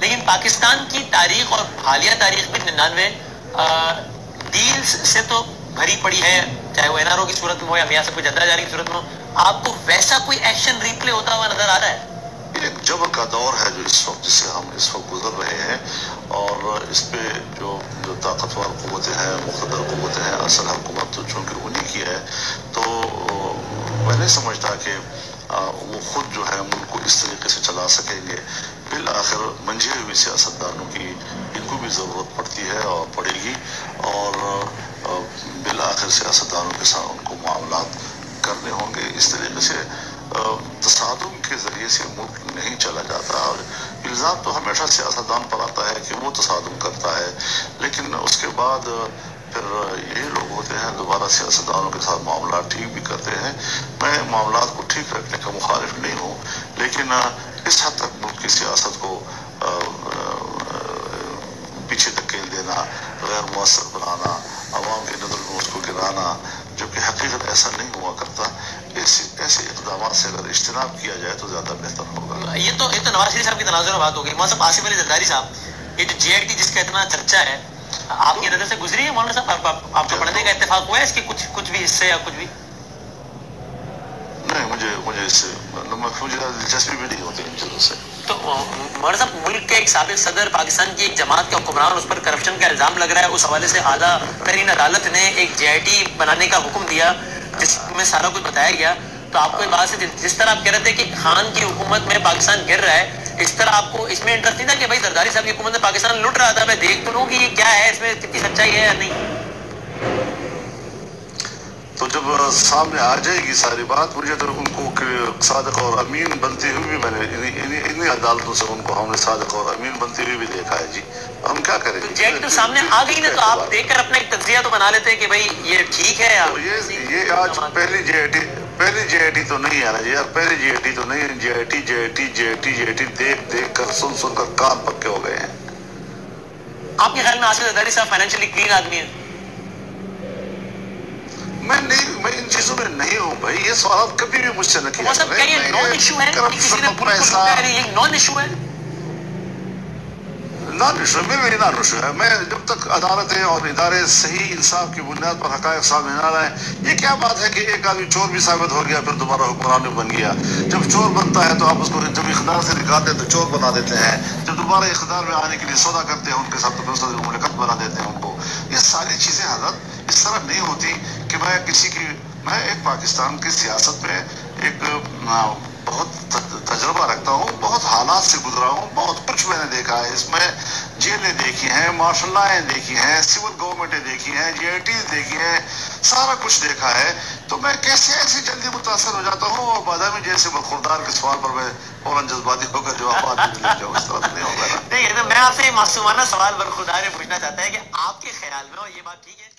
لیکن پاکستان کی تاریخ اور حالیہ تاریخ میں 99 ڈیلز سے تو بھری پڑی ہے، چاہے وہ NRO کی صورت میں ہو یا میاں سے کوئی جدہ جاری کی صورت میں ہو. آپ کو ویسا کوئی ایکشن ریپلے ہوتا ہوا نظر آ رہا ہے؟ ایک جبر کا دور ہے جو اس وقت جس سے ہم اس وقت گزر رہے ہیں، اور اس پہ جو طاقتور قوتیں ہیں، مقتدر قوتیں ہیں، اصل حکومت تو چونکہ انہی کی ہے، تو میں نہیں سمجھتا کہ وہ خود جو ہے ملک کو اس طریقے سے چلا سکیں گے. بالآخر منجھے ہوئے سیاستدانوں کی ان کو بھی ضرورت پڑتی ہے اور پڑے گی، اور بالآخر سیاستدانوں کے ساتھ ان کو معاملات کرنے ہوں گے. اس طریقے سے تصادم کے ذریعے سے ملک نہیں چلا جاتا، اور الزام تو ہمیشہ سیاستدان پر آتا ہے کہ وہ تصادم کرتا ہے، لیکن اس کے بعد پھر یہی لوگ ہوتے ہیں دوبارہ سیاستدانوں کے ساتھ معاملات ٹھیک بھی کرتے ہیں. میں معاملات کو ٹھیک رکھنے کا مخالف نہیں ہوں، لیکن اس حد تک ملک کی سیاست کو پیچھے دھکیل دینا، غیر مؤثر بنانا، عوام کی نظر میں اس کو گرانا، جبکہ حقیقت ایسا نہیں ہوا کرتا، ایسے اقدامات سے اگر اجتناب کیا جائے تو زیادہ بہتر ہوگا. یہ تو نواز شریف صاحب کی تناظر میں بات ہو گئی. مولانا صاحب آصف علی زرداری صاحب، یہ جو JIT جس کا اتنا چرچا ہے، آپ کی نظر سے گزری ہے مولانا صاحب؟ آپ کو پڑھنے کا اتفاق ہوا ہے اس کے کچھ بھی حصے یا کچھ بھی؟ نہیں، مجھے اس سے مجھے دلچسپی بھی نہیں ہوتی ان چیزوں سے. تو مولانا صاحب، ملک کے ایک سابق صدر، پاکستان کی ایک جماعت کا حکمران، اس پر کرپشن کا الزام لگ رہا ہے. اس حوالے سے اعلیٰ ترین عدالت نے ایک JIT بنانے کا حکم دیا جس میں سارا کچھ بتایا گیا. تو آپ کو یہ بات سے جس طرح آپ کہہ رہے تھے کہ خان کی حکومت میں پاکستان گر رہا ہے، اس طرح آپ کو اس میں انٹرسٹ نہیں تھا کہ بھائی زرداری صاحب کی حکومت میں پاکستان لٹ رہا تھا، میں دیکھ تو لوں کہ یہ کیا ہے، اس میں کتنی سچائی ہے یا نہیں؟ تو جب سامنے آ جائے گی ساری بات، مجھے تو ان کو صادق اور امین بنتے ہوئے بھی میں نے انہی عدالتوں سے ان کو ہم نے صادق اور امین بنتے ہوئے بھی دیکھا ہے. جی ہم کیا کریں گے؟ JIT تو سامنے آ گئی نا، تو آپ دیکھ کر اپنا ایک تجزیہ تو بنا لیتے کہ بھائی یہ ٹھیک ہے. یہ آج پہلی JIT تو نہیں ہے نا جی، پہلی JIT تو نہیں ہے. JIT دیکھ کر سن کر کان پکے ہو گئے ہیں. آپ کے خیال میں آصف زرداری صاحب فائنینشلی کلین آدمی ہیں؟ میں ان چیزوں میں نہیں ہوں بھائی. یہ سوالات کبھی بھی مجھ سے نہ کیا کرپشن اپنا ایسا نان ایشو ہے. نان ایشو میرے لیے نان ایشو ہے. میں جب تک عدالتیں اور ادارے صحیح انصاف کی بنیاد پر حقائق سامنے نہ لائیں. یہ کیا بات ہے کہ ایک آدمی چور بھی ثابت ہو گیا پھر دوبارہ حکمران بھی بن گیا؟ جب چور بنتا ہے تو آپ اس کو جب اقتدار سے نکالتے ہیں تو چور بنا دیتے ہیں، جب دوبارہ اقتدار میں آنے کے لیے سودا کرتے ہیں ان کے ساتھ تو مملکت بنا دیتے ہیں ان کو. یہ ساری چیزیں حضرت اس طرح نہیں ہوتی کہ میں ایک پاکستان کی سیاست میں ایک بہت تجربہ رکھتا ہوں، بہت حالات سے گزرا ہوں، بہت کچھ میں نے دیکھا ہے. اس میں جیلیں دیکھی ہیں، مارشل لائیں دیکھی ہیں، سول گورنمنٹیں دیکھی ہیں، JITs دیکھی ہیں، سارا کچھ دیکھا ہے. تو میں کیسے ایسی جلدی متاثر ہو جاتا ہوں اور بادامی جیسے برخوردار کے سوال پر میں فوراً جذباتی ہو کر جوابات بھی لکھ جاؤں؟ اس طرح تو نہیں ہوگا نا. میں آپ سے یہ معصومانہ سوال برخوردار پوچھنا چاہتا ہے کہ آپ کے خیال میں، اور یہ بات ٹھیک ہے